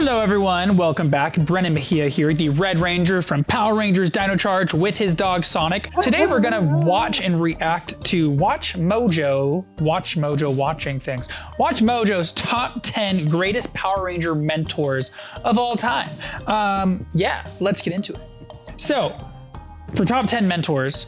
Hello everyone, welcome back. Brennan Mejia here, the Red Ranger from Power Rangers Dinocharge with his dog Sonic. Today we're gonna watch and react to Watch Mojo's top 10 greatest Power Ranger mentors of all time. Yeah, let's get into it. So, for top 10 mentors,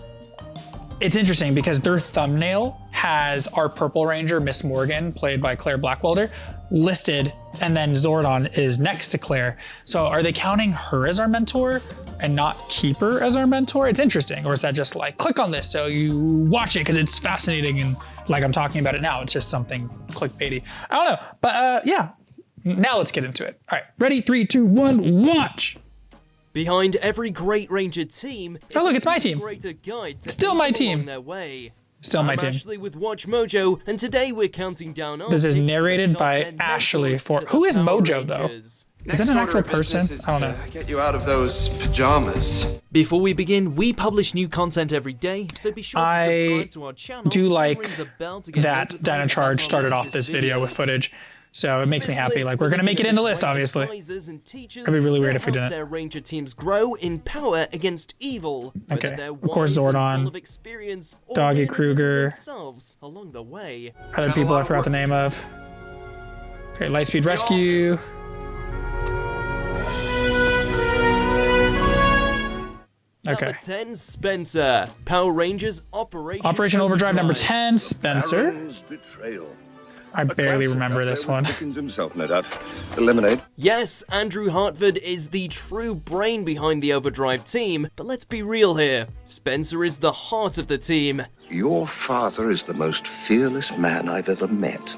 it's interesting because their thumbnail has our Purple Ranger, Miss Morgan, played by Claire Blackwelder, listed, and then Zordon is next to Claire. So are they counting her as our mentor and not Keeper as our mentor? It's interesting. Or is that just like, click on this so you watch it because it's fascinating and like I'm talking about it now, it's just something clickbaity. I don't know, but yeah, now let's get into it. All right, ready, 3, 2, 1, watch. Behind every great Ranger team, oh look, it's my team. Still my team. Still my team. Ashley with Watch Mojo, and today we're counting down. This is narrated by Ashley. Who is Mojo though? Is that an actual person? I don't know. Get you out of those pajamas. Before we begin, we publish new content every day, so be sure to subscribe to our channel. I do like and ring the bell to get that Dinocharge started off this video with footage. So it makes me happy. Like, we're gonna make it in the list, obviously. It'd be really weird if we didn't. Their Ranger teams grow in power against evil. Okay, of course Zordon, Doggy Kruger, along the way. other people I forgot the name of. Okay, Lightspeed Rescue. Okay. Number 10, Spencer. Power Rangers Operation Overdrive. Number 10, Spencer. I barely remember this one. Himself, no doubt. Eliminate. Yes, Andrew Hartford is the true brain behind the Overdrive team, but let's be real here. Spencer is the heart of the team. Your father is the most fearless man I've ever met.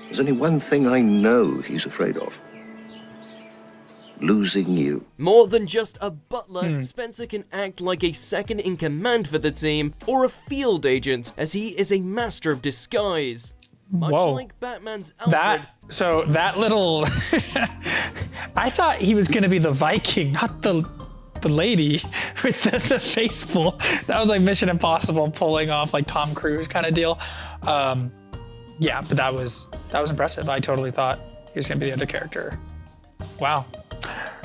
There's only one thing I know he's afraid of. Losing you. More than just a butler, Spencer can act like a second in command for the team, or a field agent, as he is a master of disguise. Much like Batman's Alfred. That little I thought he was gonna be the Viking, not the lady with the face full. That was like Mission Impossible pulling off like Tom Cruise kind of deal. Yeah, but that was impressive. I totally thought he was gonna be the other character. Wow.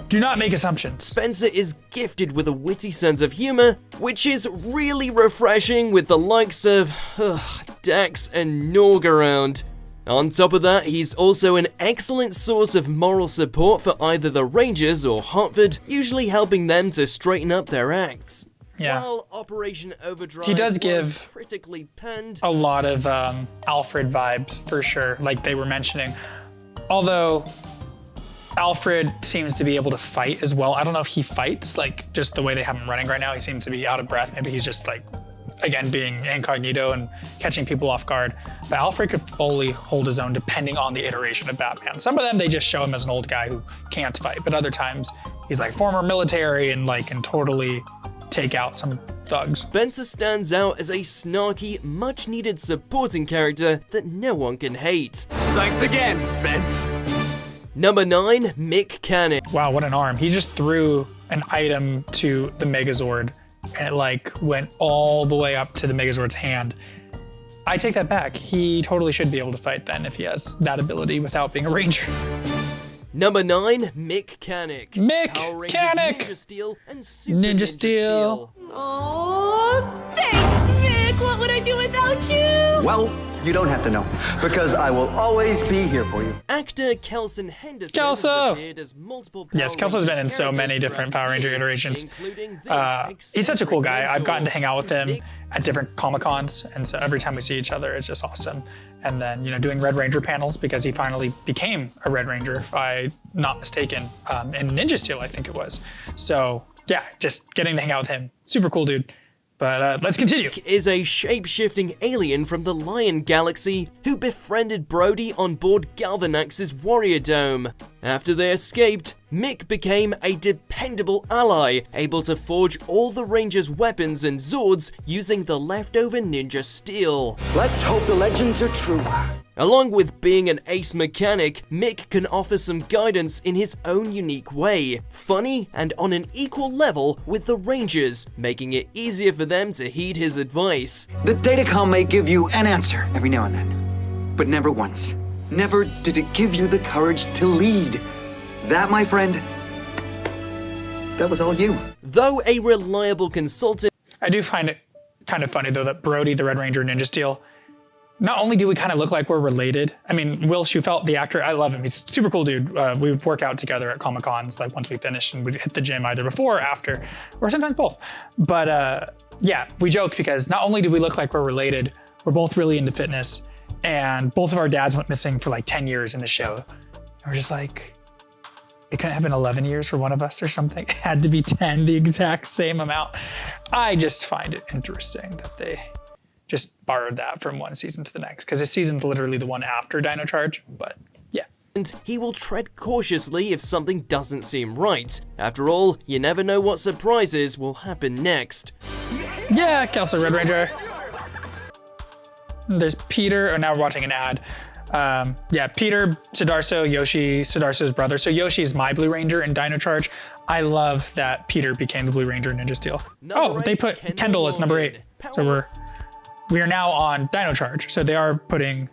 Do not make assumptions. Spencer is gifted with a witty sense of humor, which is really refreshing with the likes of Dax and Nog around. On top of that, he's also an excellent source of moral support for either the Rangers or Hartford, usually helping them to straighten up their acts. Yeah. While Operation Overdrive he does give critically panned, a lot of Alfred vibes for sure, like they were mentioning. Although Alfred seems to be able to fight as well. I don't know if he fights, like just the way they have him running right now. He seems to be out of breath. Maybe he's just like, again, being incognito and catching people off guard. But Alfred could fully hold his own depending on the iteration of Batman. Some of them, they just show him as an old guy who can't fight. But other times, he's like former military and like can totally take out some thugs. Spencer stands out as a snarky, much needed supporting character that no one can hate. Thanks again, Spence. Number 9, Mick Canick. Wow, what an arm. He just threw an item to the Megazord and it like went all the way up to the Megazord's hand. I take that back. He totally should be able to fight then if he has that ability without being a Ranger. Number 9, Mick Canick. Mick Canick! Ninja Steel and Super Ninja Steel. Oh, thanks, Mick. What would I do without you? Well, you don't have to know, because I will always be here for you. Actor Kelson Henderson has appeared as multiple Power Yes, Kelso's been in so many different Power Ranger iterations. He's such a cool guy. I've gotten to hang out with him at different Comic-Cons, and so every time we see each other, it's just awesome. And then, you know, doing Red Ranger panels because he finally became a Red Ranger, if I'm not mistaken, in Ninja Steel, I think it was. So yeah, just getting to hang out with him. Super cool dude. But let's continue. Mick is a shape-shifting alien from the Lion Galaxy who befriended Brody on board Galvanax's Warrior Dome. After they escaped, Mick became a dependable ally, able to forge all the Rangers' weapons and Zords using the leftover Ninja Steel. Let's hope the legends are true. Along with being an ace mechanic, Mick can offer some guidance in his own unique way, funny and on an equal level with the Rangers, making it easier for them to heed his advice. The datacom may give you an answer every now and then, but never once. Never did it give you the courage to lead. That, my friend, that was all you. Though a reliable consultant, I do find it kind of funny though that Brody, the Red Ranger Ninja Steel, not only do we kind of look like we're related. I mean, Will Schufelt, the actor, I love him. He's a super cool dude. We would work out together at Comic-Cons, like once we finished, and we'd hit the gym either before or after, or sometimes both. But yeah, we joke because not only do we look like we're related, we're both really into fitness, and both of our dads went missing for like 10 years in the show. And we're just like, it couldn't have been 11 years for one of us or something. It had to be 10, the exact same amount. I just find it interesting that they just borrowed that from one season to the next, because this season's literally the one after dinocharge, but yeah. he will tread cautiously if something doesn't seem right. After all, you never know what surprises will happen next. Yeah, Kelsey Red Ranger. There's Peter, now we're watching an ad. Yeah, Peter Sudarso, Yoshi Sudarso's brother. So Yoshi's my Blue Ranger in dinocharge. I love that Peter became the Blue Ranger in Ninja Steel. They put Kendall as number 8. So we are now on dinocharge. So they are putting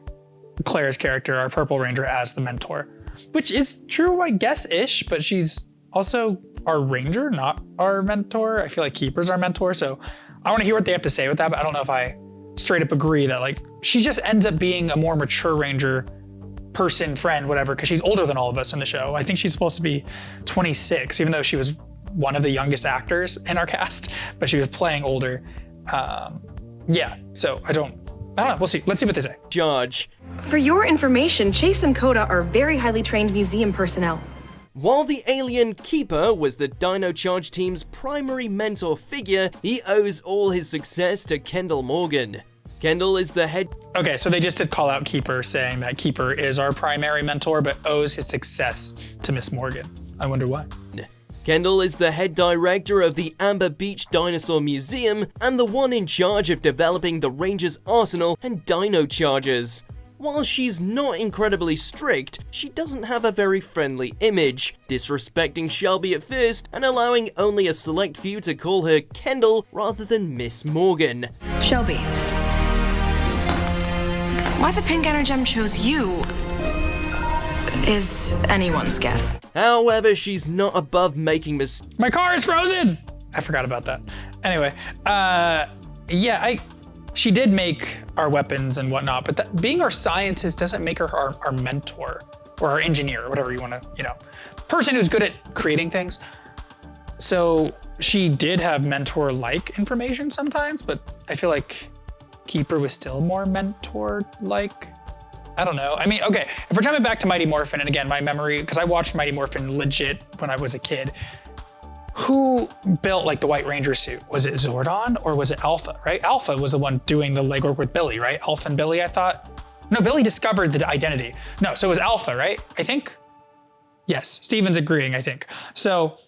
Claire's character, our Purple Ranger, as the mentor, which is true, I guess-ish, but she's also our ranger, not our mentor. I feel like Keeper's our mentor, so I want to hear what they have to say with that, but I don't know if I straight up agree that like she just ends up being a more mature ranger person, friend, whatever, because she's older than all of us in the show. I think she's supposed to be 26, even though she was one of the youngest actors in our cast, but she was playing older. Yeah, so I don't know, we'll see. Let's see what they say. Charge. For your information, Chase and Coda are very highly trained museum personnel. While the alien Keeper was the dinocharge team's primary mentor figure, he owes all his success to Kendall Morgan. Kendall is the head... Okay, so they just did call out Keeper, saying that Keeper is our primary mentor, but owes his success to Miss Morgan. I wonder why. Kendall is the head director of the Amber Beach Dinosaur Museum and the one in charge of developing the Rangers' arsenal and dino chargers. While she's not incredibly strict, she doesn't have a very friendly image, disrespecting Shelby at first and allowing only a select few to call her Kendall rather than Miss Morgan. Shelby. Why the pink energem chose you is anyone's guess. However, she's not above making mistakes. My car is frozen! I forgot about that. Anyway, yeah, she did make our weapons and whatnot, but being our scientist doesn't make her our mentor or our engineer or whatever you want to, person who's good at creating things. So she did have mentor-like information sometimes, but I feel like Keeper was still more mentor-like. I don't know. I mean, okay, if we're jumping back to Mighty Morphin, and again, my memory, because I watched Mighty Morphin legit when I was a kid, who built like the White Ranger suit? Was it Zordon or was it Alpha, right? Alpha was the one doing the legwork with Billy, right? Alpha and Billy, I thought. No, Billy discovered the identity. No, so it was Alpha, right? I think? Yes, Steven's agreeing, I think. So,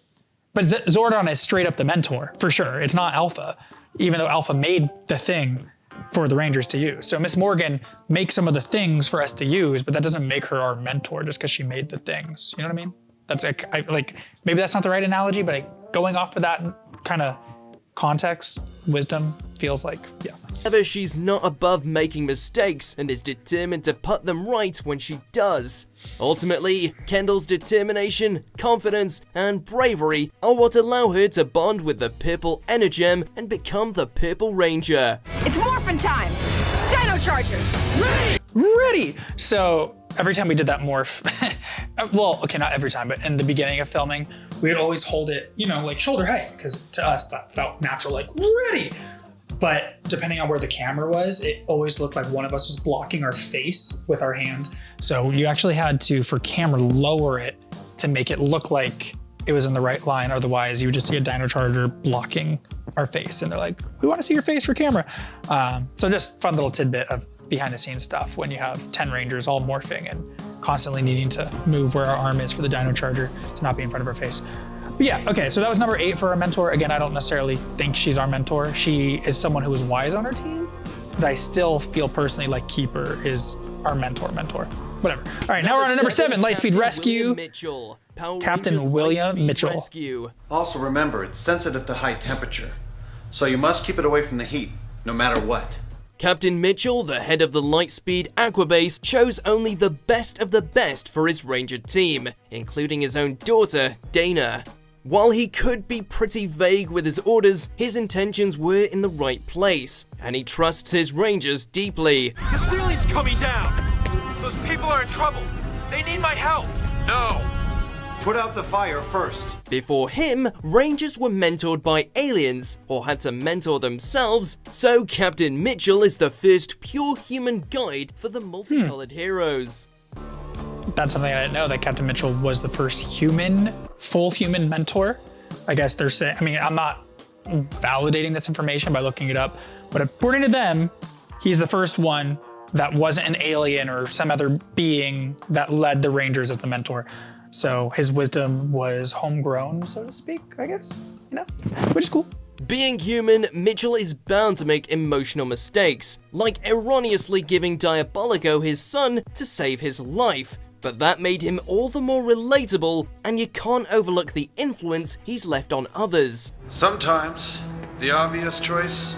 but Zordon is straight up the mentor, for sure. It's not Alpha, even though Alpha made the thing for the Rangers to use. So Miss Morgan makes some of the things for us to use, but that doesn't make her our mentor just because she made the things. You know what I mean? That's like maybe that's not the right analogy, but going off of that kind of context, wisdom feels like, yeah. However, she's not above making mistakes and is determined to put them right when she does. Ultimately, Kendall's determination, confidence, and bravery are what allow her to bond with the Purple Energem and become the Purple Ranger. It's morphin' time! Dino Charger! Ready! So every time we did that morph, well, okay, not every time, but in the beginning of filming, we'd always hold it, like shoulder height, because to us that felt natural, like ready. But depending on where the camera was, it always looked like one of us was blocking our face with our hand. So you actually had to, for camera, lower it to make it look like it was in the right line. Otherwise, you would just see a Dino Charger blocking our face. And they're like, we want to see your face for camera. So just fun little tidbit of behind the scenes stuff when you have 10 Rangers all morphing and constantly needing to move where our arm is for the Dino Charger to not be in front of our face. But yeah, okay, so that was number 8 for our mentor. Again, I don't necessarily think she's our mentor. She is someone who is wise on our team, but I still feel personally like Keeper is our mentor. Whatever. All right, now we're on to number 7, Lightspeed Rescue. Captain William Mitchell. Rescue. Also remember, it's sensitive to high temperature, so you must keep it away from the heat, no matter what. Captain Mitchell, the head of the Lightspeed Aquabase, chose only the best of the best for his Ranger team, including his own daughter, Dana. While he could be pretty vague with his orders, his intentions were in the right place, and he trusts his Rangers deeply. The ceiling's coming down! Those people are in trouble! They need my help! No! Put out the fire first. Before him, Rangers were mentored by aliens, or had to mentor themselves, so Captain Mitchell is the first pure human guide for the multicolored heroes. That's something I didn't know, that Captain Mitchell was the first full human mentor. I guess they're saying, I mean, I'm not validating this information by looking it up, but according to them, he's the first one that wasn't an alien or some other being that led the Rangers as the mentor. So his wisdom was homegrown, so to speak, I guess, which is cool. Being human, Mitchell is bound to make emotional mistakes, like erroneously giving Diabolico his son to save his life, but that made him all the more relatable, and you can't overlook the influence he's left on others. Sometimes, the obvious choice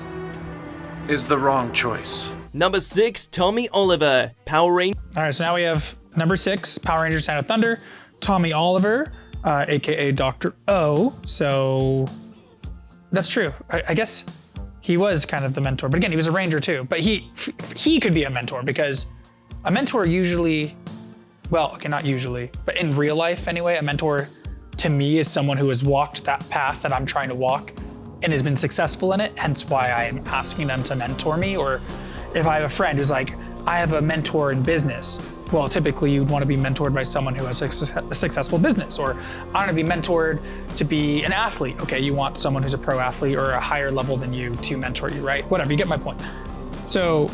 is the wrong choice. Number 6, Tommy Oliver, Power Ranger. All right, so now we have number 6, Power Rangers Sound of Thunder, Tommy Oliver, aka Dr. O. So that's true. I guess he was kind of the mentor, but again, he was a Ranger too. But he could be a mentor, because a mentor usually, well, okay, not usually, but in real life anyway, a mentor to me is someone who has walked that path that I'm trying to walk and has been successful in it, hence why I'm asking them to mentor me. Or if I have a friend who's like, I have a mentor in business, well, typically you'd want to be mentored by someone who has a successful business. Or I want to be mentored to be an athlete. Okay, you want someone who's a pro athlete or a higher level than you to mentor you, right? Whatever, you get my point. So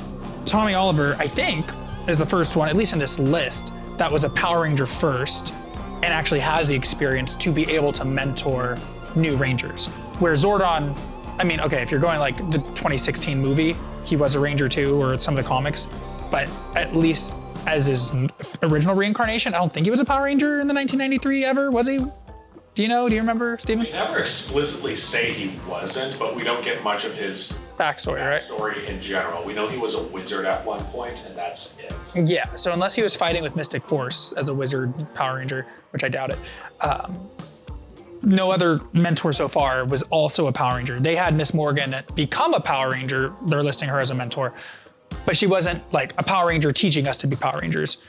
Tommy Oliver, I think, is the first one, at least in this list, that was a Power Ranger first and actually has the experience to be able to mentor new Rangers. Where Zordon, I mean, okay, if you're going like the 2016 movie, he was a Ranger too, or some of the comics, but at least as his original reincarnation, I don't think he was a Power Ranger in the 1993 ever, was he? Do you know? Do you remember, Steven? We never explicitly say he wasn't, but we don't get much of his backstory, right? Backstory in general. We know he was a wizard at one point, and that's it. Yeah, so unless he was fighting with Mystic Force as a wizard Power Ranger, which I doubt it, no other mentor so far was also a Power Ranger. They had Miss Morgan become a Power Ranger. They're listing her as a mentor, but she wasn't like a Power Ranger teaching us to be Power Rangers.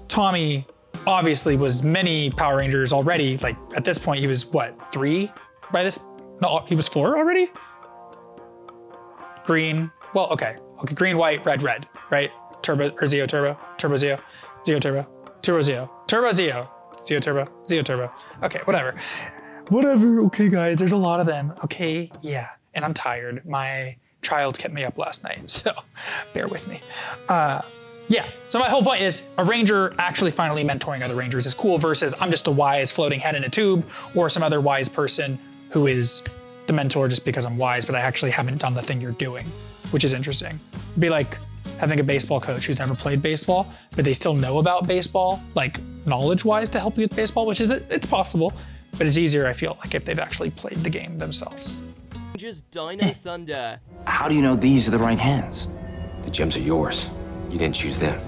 Tommy obviously was many Power Rangers already. Like at this point, he was what, 3 by this? No, he was 4 already? Green, well, okay, green, white, red, right? Turbo, or Zeo Turbo, Turbo Zeo, Zeo Turbo, Turbo Zeo, Turbo Zeo, Zeo Turbo, Zeo Turbo. Okay, whatever, okay guys, there's a lot of them, okay, yeah, and I'm tired. My child kept me up last night, so bear with me. Yeah, so my whole point is a Ranger actually finally mentoring other Rangers is cool versus I'm just a wise floating head in a tube or some other wise person who is the mentor just because I'm wise, but I actually haven't done the thing you're doing, which is interesting. It'd be like having a baseball coach who's never played baseball, but they still know about baseball, like knowledge-wise to help you with baseball, which is, it's possible, but it's easier, I feel like, if they've actually played the game themselves. Rangers Dino Thunder. How do you know these are the right hands? The gems are yours. You didn't choose them.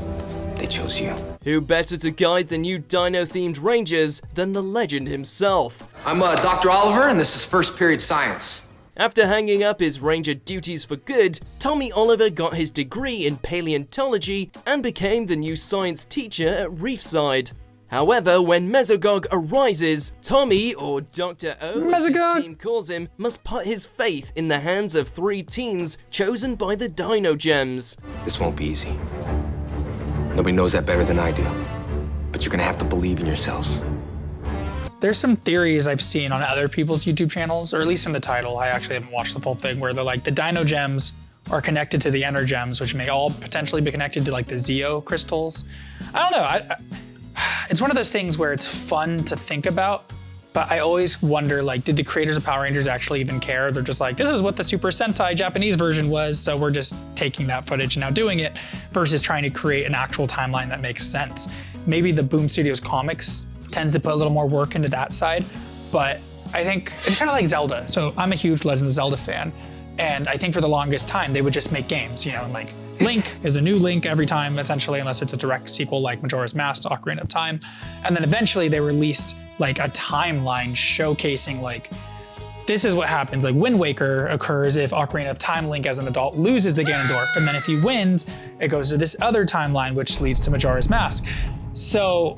They chose you. Who better to guide the new Dino-themed Rangers than the legend himself? I'm Dr. Oliver, and this is first period science. After hanging up his Ranger duties for good, Tommy Oliver got his degree in paleontology and became the new science teacher at Reefside. However, when Mesogog arises, Tommy, or Dr. O as his team calls him, must put his faith in the hands of 3 teens chosen by the Dino Gems. This won't be easy. Nobody knows that better than I do. But you're gonna have to believe in yourselves. There's some theories I've seen on other people's YouTube channels, or at least in the title, I actually haven't watched the full thing, where they're like, the Dino Gems are connected to the Ender Gems, which may all potentially be connected to like the Zeo crystals. I don't know, it's one of those things where it's fun to think about, but I always wonder, like, did the creators of Power Rangers actually even care? They're just like, this is what the Super Sentai Japanese version was, so we're just taking that footage and now doing it, versus trying to create an actual timeline that makes sense. Maybe the Boom Studios comics tends to put a little more work into that side, but I think it's kind of like Zelda. So I'm a huge Legend of Zelda fan, And I think for the longest time, they would just make games, you know, and like Link is a new Link every time, essentially, unless it's a direct sequel like Majora's Mask to Ocarina of Time. And then eventually they released like a timeline showcasing like, this is what happens. Like Wind Waker occurs if Ocarina of Time Link as an adult loses to Ganondorf. And then if he wins, it goes to this other timeline, which leads to Majora's Mask. So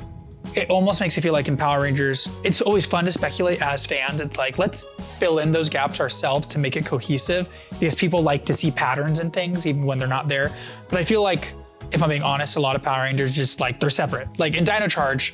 it almost makes me feel like in Power Rangers, it's always fun to speculate as fans. It's like, let's fill in those gaps ourselves to make it cohesive, because people like to see patterns in things even when they're not there. But I feel like, if I'm being honest, a lot of Power Rangers just like, they're separate. Like in dinocharge,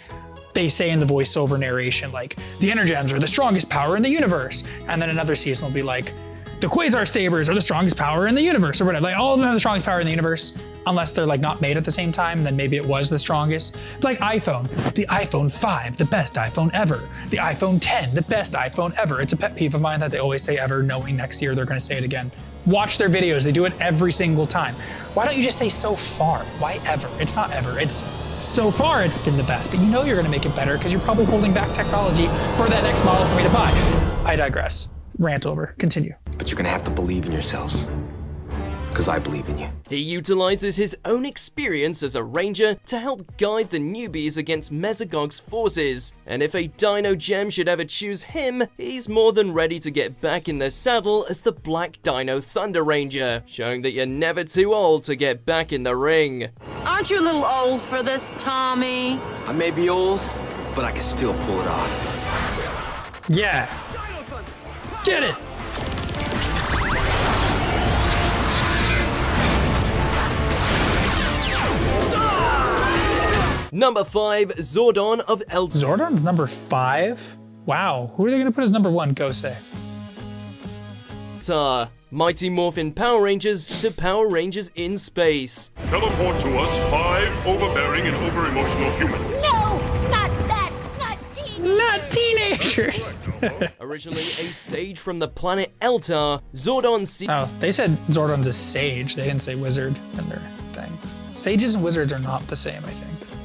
they say in the voiceover narration, like, the Energems are the strongest power in the universe. And then another season will be like, the Quasar Sabers are the strongest power in the universe, or whatever. Like, all of them have the strongest power in the universe, unless they're like not made at the same time, then maybe it was the strongest. It's like iPhone. The iPhone 5, the best iPhone ever. The iPhone 10, the best iPhone ever. It's a pet peeve of mine that they always say ever, knowing next year they're gonna say it again. Watch their videos, they do it every single time. Why don't you just say so far? Why ever? It's not ever, it's so far it's been the best, but you know you're gonna make it better because you're probably holding back technology for that next model for me to buy. I digress. Rant over, continue. But you're gonna have to believe in yourselves. Because I believe in you. He utilizes his own experience as a ranger to help guide the newbies against Mesogog's forces, and if a Dino Gem should ever choose him, he's more than ready to get back in the saddle as the Black Dino Thunder Ranger, showing that you're never too old to get back in the ring. Aren't you a little old for this, Tommy? I may be old, but I can still pull it off. Yeah. Get it! Number 5, Zordon of El... Zordon's number 5? Wow, who are they gonna put as number 1? Go say. Mighty Morphin Power Rangers to Power Rangers in Space. Teleport to us 5 overbearing and over-emotional humans. No, not that, not teenagers. Not teenagers! Originally a sage from the planet Eltar, Zordon Oh, they said Zordon's a sage. They didn't say wizard in their thing. Sages and wizards are not the same, I think.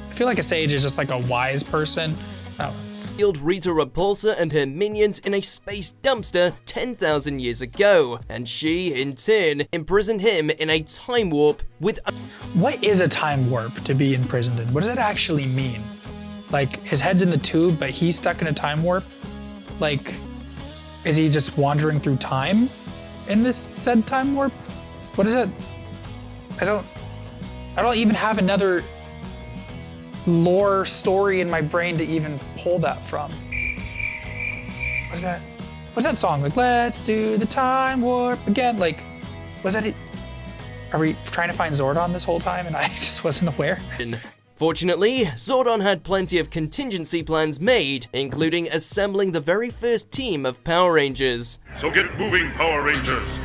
I feel like a sage is just like a wise person. Oh. sealed Rita Repulsa and her minions in a space dumpster 10,000 years ago, and she, in turn, imprisoned him in a time warp with... What is a time warp to be imprisoned in? What does that actually mean? Like, his head's in the tube, but he's stuck in a time warp? Like, is he just wandering through time in this said time warp? What is it? I don't even have another lore story in my brain to even pull that from. What is that? What's that song? Like, let's do the time warp again. Like, was that it? Are we trying to find Zordon this whole time and I just wasn't aware? Fortunately, Zordon had plenty of contingency plans made, including assembling the very first team of Power Rangers. So get moving, Power Rangers.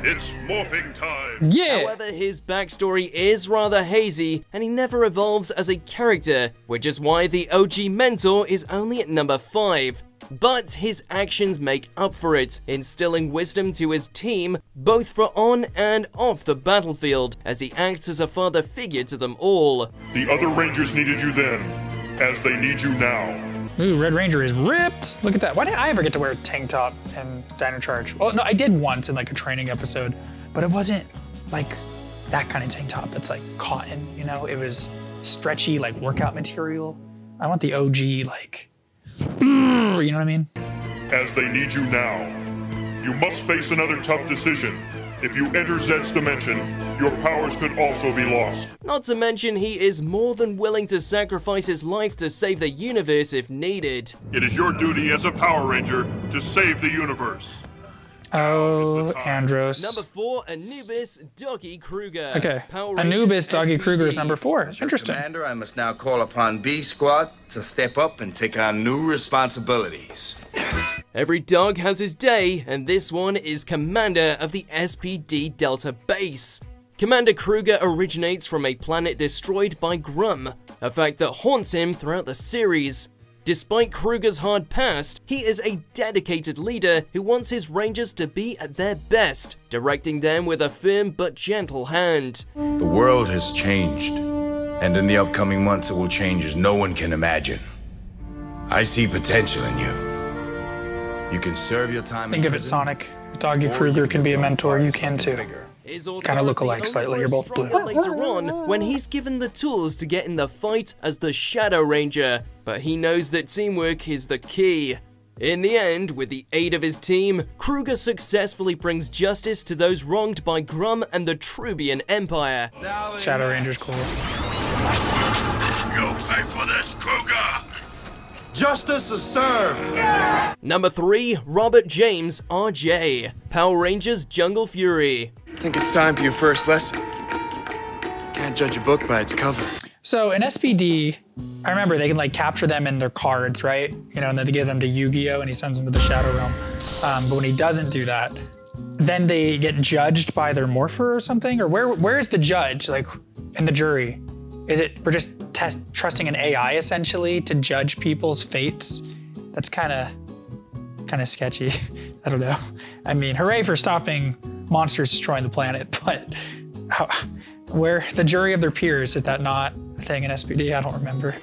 It's morphing time. Yeah! However, his backstory is rather hazy, and he never evolves as a character, which is why the OG mentor is only at number 5. But his actions make up for it, instilling wisdom to his team, both for on and off the battlefield, as he acts as a father figure to them all. The other Rangers needed you then, as they need you now. Ooh, Red Ranger is ripped. Look at that. Why did I ever get to wear a tank top and dinocharge? Well, no, I did once in like a training episode, but it wasn't like that kind of tank top that's like cotton, you know? It was stretchy, like workout material. I want the OG, like, you know what I mean? As they need you now. You must face another tough decision. If you enter Zed's dimension, your powers could also be lost. Not to mention, he is more than willing to sacrifice his life to save the universe if needed. It is your duty as a Power Ranger to save the universe. Oh, Andros. Number 4, Anubis Doggy Kruger. Okay, Power Anubis Rangers Doggy SPD. Kruger is number 4. Interesting. Commander, I must now call upon B Squad to step up and take on new responsibilities. Every dog has his day, and this one is commander of the SPD Delta base. Commander Kruger originates from a planet destroyed by Grum, a fact that haunts him throughout the series. Despite Kruger's hard past, he is a dedicated leader who wants his Rangers to be at their best, directing them with a firm but gentle hand. The world has changed, and in the upcoming months it will change as no one can imagine. I see potential in you. You can serve your time Think in of it, prison, Sonic. Doggy Kruger can be a mentor, you can too. Kind of look alike slightly, you're both blue. Later on, when he's given the tools to get in the fight as the Shadow Ranger, but he knows that teamwork is the key. In the end, with the aid of his team, Kruger successfully brings justice to those wronged by Grum and the Trubian Empire. Shadow Ranger's cool. You'll pay for this, Kruger! Justice is served! Number 3, Robert James, RJ, Power Rangers Jungle Fury. I think it's time for your first lesson. Can't judge a book by its cover. So in SPD, I remember they can like capture them in their cards, right? You know, and then they give them to Yu-Gi-Oh! And he sends them to the Shadow Realm. But when he doesn't do that, then they get judged by their morpher or something? Or where is the judge, like, in the jury? Is it, we're just trusting an AI essentially to judge people's fates? That's kind of sketchy. I don't know. I mean, hooray for stopping monsters destroying the planet, but where the jury of their peers, is that not a thing in SPD? I don't remember.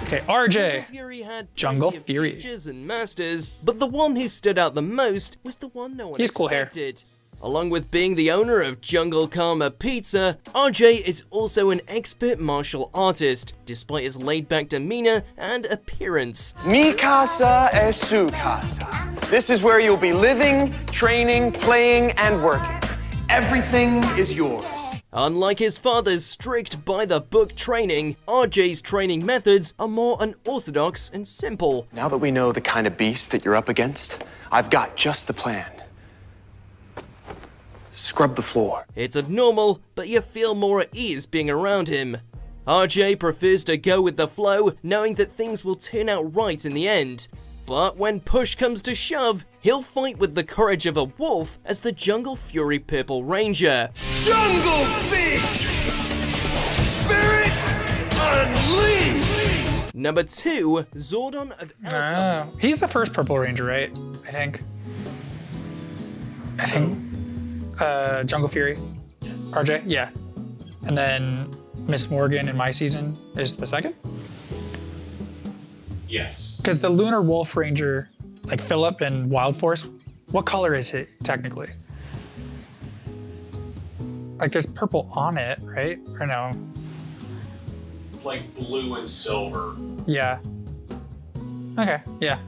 Okay, RJ. Fury had Jungle plenty of Fury. teachers and masters, but the one who stood out the most was the one no one He's cool hair. expected. Along with being the owner of Jungle Karma Pizza, RJ is also an expert martial artist, despite his laid-back demeanor and appearance. Mi casa es su casa. This is where you'll be living, training, playing, and working. Everything is yours. Unlike his father's strict by-the-book training, RJ's training methods are more unorthodox and simple. Now that we know the kind of beast that you're up against, I've got just the plan. Scrub the floor. It's abnormal, but you feel more at ease being around him. RJ prefers to go with the flow, knowing that things will turn out right in the end. But when push comes to shove, he'll fight with the courage of a wolf as the Jungle Fury Purple Ranger. Jungle Beast! Spirit Unleashed! Number 2, Zordon of Elta. He's the first Purple Ranger, right? I think. Jungle Fury. Yes. RJ? Yeah. And then Miss Morgan in my season is the second? Yes. Because the Lunar Wolf Ranger, like Philip in Wild Force, what color is it technically? Like there's purple on it, right? Or no? Like blue and silver. Yeah. Okay, yeah.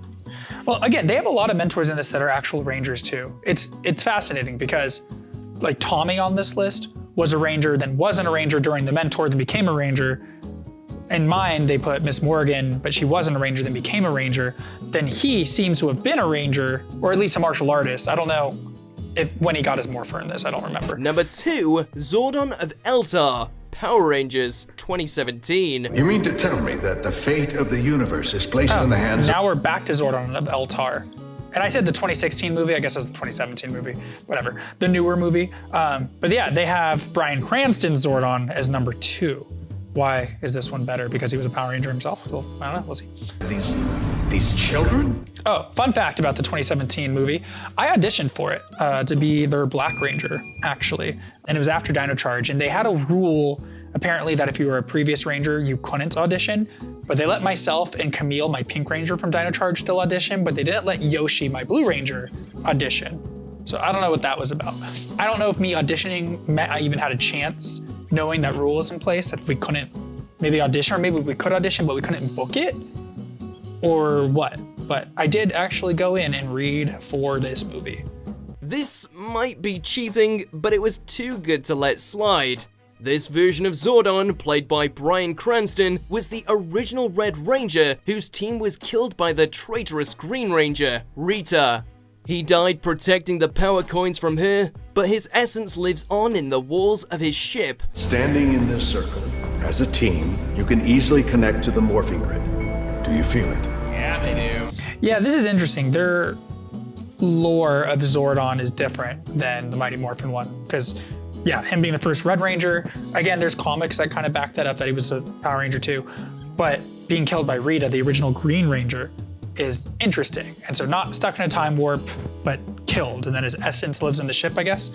Well, again, they have a lot of mentors in this that are actual Rangers too. It's fascinating because like Tommy on this list was a Ranger, then wasn't a Ranger during the mentor, then became a Ranger. In mine, they put Miss Morgan, but she wasn't a Ranger, then became a Ranger. Then he seems to have been a Ranger, or at least a martial artist. I don't know if when he got his morpher in this, I don't remember. Number 2, Zordon of Eltar, Power Rangers 2017. You mean to tell me that the fate of the universe is placed in the hands Now we're back to Zordon of Eltar. And I said the 2016 movie, I guess it's the 2017 movie, whatever, the newer movie. But yeah, they have Bryan Cranston's Zordon as number 2. Why is this one better? Because he was a Power Ranger himself? Well, I don't know, we'll see. These children? Oh, fun fact about the 2017 movie. I auditioned for it to be their Black Ranger, actually. And it was after dinocharge. And they had a rule, apparently, that if you were a previous Ranger, you couldn't audition. But they let myself and Camille, my Pink Ranger from dinocharge, still audition, but they didn't let Yoshi, my Blue Ranger, audition. So I don't know what that was about. I don't know if me auditioning meant I even had a chance, knowing that rule was in place, that we couldn't maybe audition, or maybe we could audition, but we couldn't book it, or what. But I did actually go in and read for this movie. This might be cheating, but it was too good to let slide. This version of Zordon, played by Bryan Cranston, was the original Red Ranger, whose team was killed by the traitorous Green Ranger, Rita. He died protecting the power coins from her, but his essence lives on in the walls of his ship. Standing in this circle, as a team, you can easily connect to the morphing grid. Do you feel it? Yeah, they do. Yeah, this is interesting. Their lore of Zordon is different than the Mighty Morphin one, because yeah, him being the first Red Ranger, again, there's comics that kind of back that up, that he was a Power Ranger too, but being killed by Rita, the original Green Ranger, is interesting. And so not stuck in a time warp, but killed, and then his essence lives in the ship, I guess.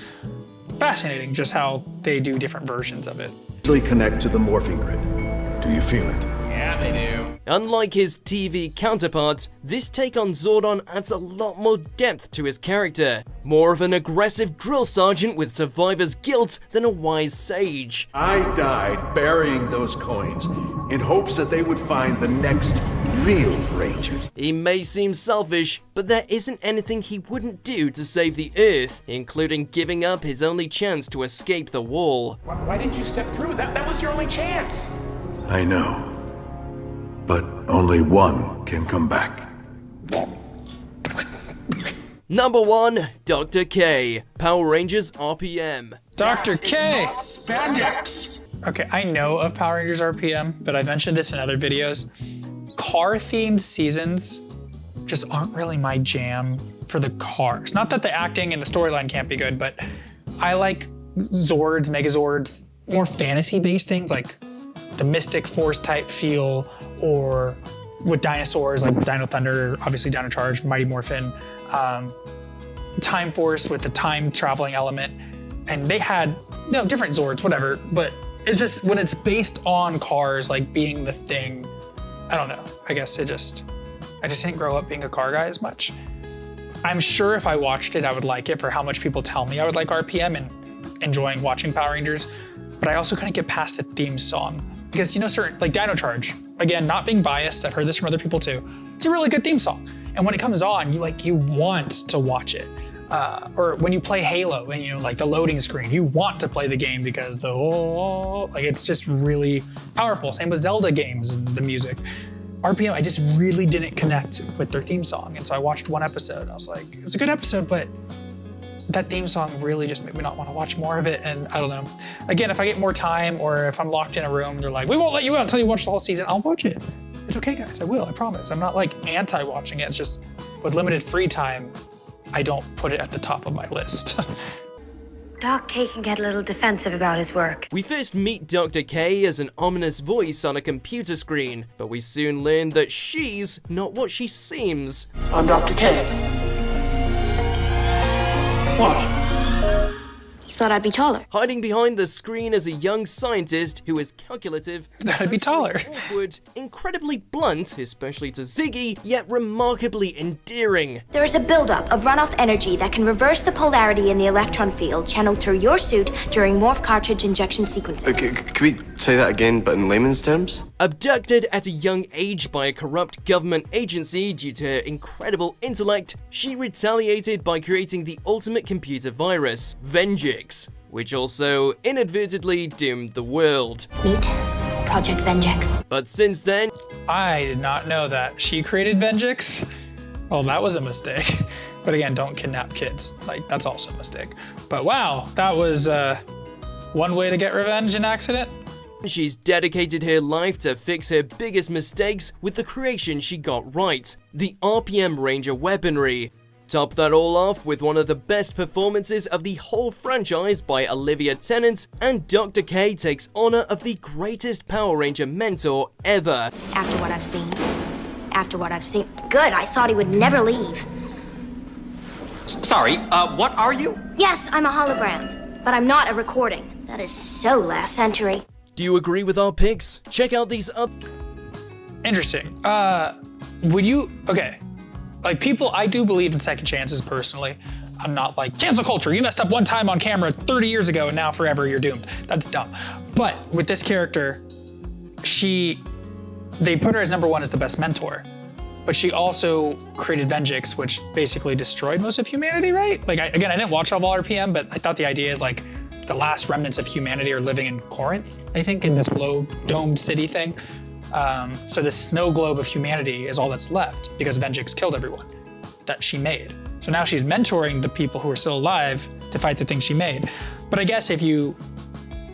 Fascinating just how they do different versions of it. Easily connect to the morphing grid. Do you feel it? Yeah, they do. Unlike his TV counterpart, this take on Zordon adds a lot more depth to his character. More of an aggressive drill sergeant with survivor's guilt than a wise sage. I died burying those coins in hopes that they would find the next real Ranger. He may seem selfish, but there isn't anything he wouldn't do to save the Earth, including giving up his only chance to escape the wall. Why didn't you step through? That was your only chance. I know. But only one can come back. Number 1, Dr. K, Power Rangers RPM. Dr. K! Spandex. Okay, I know of Power Rangers RPM, but I've mentioned this in other videos. Car-themed seasons just aren't really my jam for the cars. Not that the acting and the storyline can't be good, but I like Zords, Megazords, more fantasy-based things like the Mystic Force type feel, or with dinosaurs like Dino Thunder, obviously dinocharge, Mighty Morphin, Time Force with the time traveling element, and they had different Zords, whatever. But it's just when it's based on cars like being the thing, I don't know. I guess I just didn't grow up being a car guy as much. I'm sure if I watched it, I would like it for how much people tell me I would like RPM and enjoying watching Power Rangers. But I also couldn't get past the theme song because certain like dinocharge. Again, not being biased, I've heard this from other people too. It's a really good theme song. And when it comes on, you want to watch it. Or when you play Halo and like the loading screen, you want to play the game because it's just really powerful. Same with Zelda games and the music. RPM, I just really didn't connect with their theme song. And so I watched one episode and I was like, it was a good episode, but that theme song really just made me not want to watch more of it. And I don't know. Again, if I get more time or if I'm locked in a room, they're like, we won't let you out until you watch the whole season, I'll watch it. It's okay, guys, I will, I promise. I'm not like anti-watching it. It's just with limited free time, I don't put it at the top of my list. Doc K can get a little defensive about his work. We first meet Dr. K as an ominous voice on a computer screen, but we soon learn that she's not what she seems. I'm Dr. K. What? You thought I'd be taller. Hiding behind the screen as a young scientist who is calculative, I'd be taller. Awkward, incredibly blunt, especially to Ziggy, yet remarkably endearing. There is a buildup of runoff energy that can reverse the polarity in the electron field channeled through your suit during morph cartridge injection sequencing. Can we say that again, but in layman's terms? Abducted at a young age by a corrupt government agency due to her incredible intellect, she retaliated by creating the ultimate computer virus, Vengex, which also inadvertently doomed the world. Meet Project Vengex. But since then, I did not know that she created Vengex. Well, that was a mistake. But again, don't kidnap kids. Like, that's also a mistake. But wow, that was one way to get revenge in accident. She's dedicated her life to fix her biggest mistakes with the creation she got right, the RPM Ranger weaponry. Top that all off with one of the best performances of the whole franchise by Olivia Tennant, and Dr. K takes honor of the greatest Power Ranger mentor ever. After what I've seen. Good, I thought he would never leave. Sorry, what are you? Yes, I'm a hologram, but I'm not a recording. That is so last century. Do you agree with our picks? Check out these up. Interesting. Okay. Like people, I do believe in second chances personally. I'm not like, cancel culture, you messed up one time on camera 30 years ago and now forever you're doomed. That's dumb. But with this character, they put her as number 1 as the best mentor. But she also created Vengex, which basically destroyed most of humanity, right? Like, I didn't watch all RPM, but I thought the idea is like, the last remnants of humanity are living in Corinth, I think, in this globe-domed city thing. So the snow globe of humanity is all that's left because Vengex killed everyone that she made. So now she's mentoring the people who are still alive to fight the things she made. But I guess if you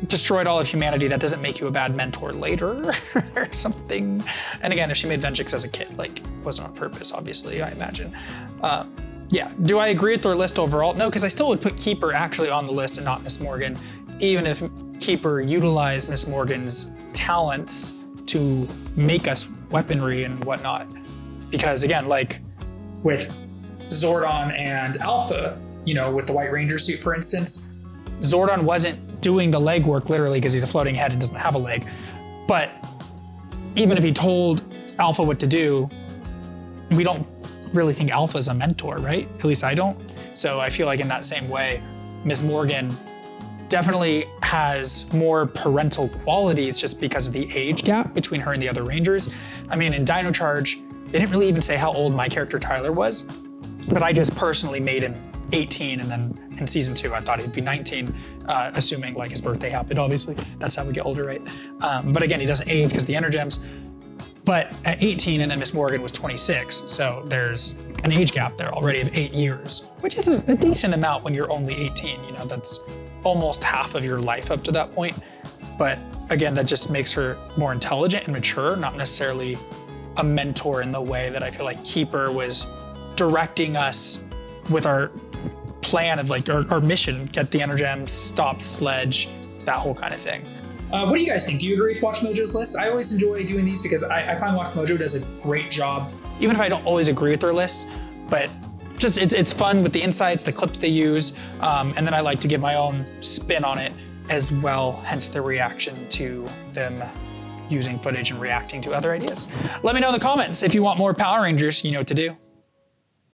destroyed all of humanity, that doesn't make you a bad mentor later or something. And again, if she made Vengex as a kid, like, it wasn't on purpose, obviously, I imagine. Yeah, do I agree with their list overall? No, because I still would put Keeper actually on the list and not Miss Morgan, even if Keeper utilized Miss Morgan's talents to make us weaponry and whatnot. Because again, like with Zordon and Alpha, with the White Ranger suit, for instance, Zordon wasn't doing the leg work literally because he's a floating head and doesn't have a leg. But even if he told Alpha what to do, we don't really think Alpha's a mentor, right? At least I don't. So I feel like in that same way, Miss Morgan definitely has more parental qualities just because of the age gap between her and the other Rangers. I mean, in dinocharge, they didn't really even say how old my character Tyler was, but I just personally made him 18, and then in season 2, I thought he'd be 19, assuming like his birthday happened, obviously. That's how we get older, right? But again, he doesn't age because the energems. But at 18, and then Miss Morgan was 26, so there's an age gap there already of 8 years, which is a decent amount when you're only 18. You know, that's almost half of your life up to that point. But again, that just makes her more intelligent and mature, not necessarily a mentor in the way that I feel like Keeper was directing us with our plan of like our mission, get the energems, stop Sledge, that whole kind of thing. What do you guys think? Do you agree with Watch Mojo's list? I always enjoy doing these because I find Watch Mojo does a great job, even if I don't always agree with their list, but just it's fun with the insights, the clips they use, and then I like to give my own spin on it as well, hence the reaction to them using footage and reacting to other ideas. Let me know in the comments if you want more Power Rangers, you know what to do.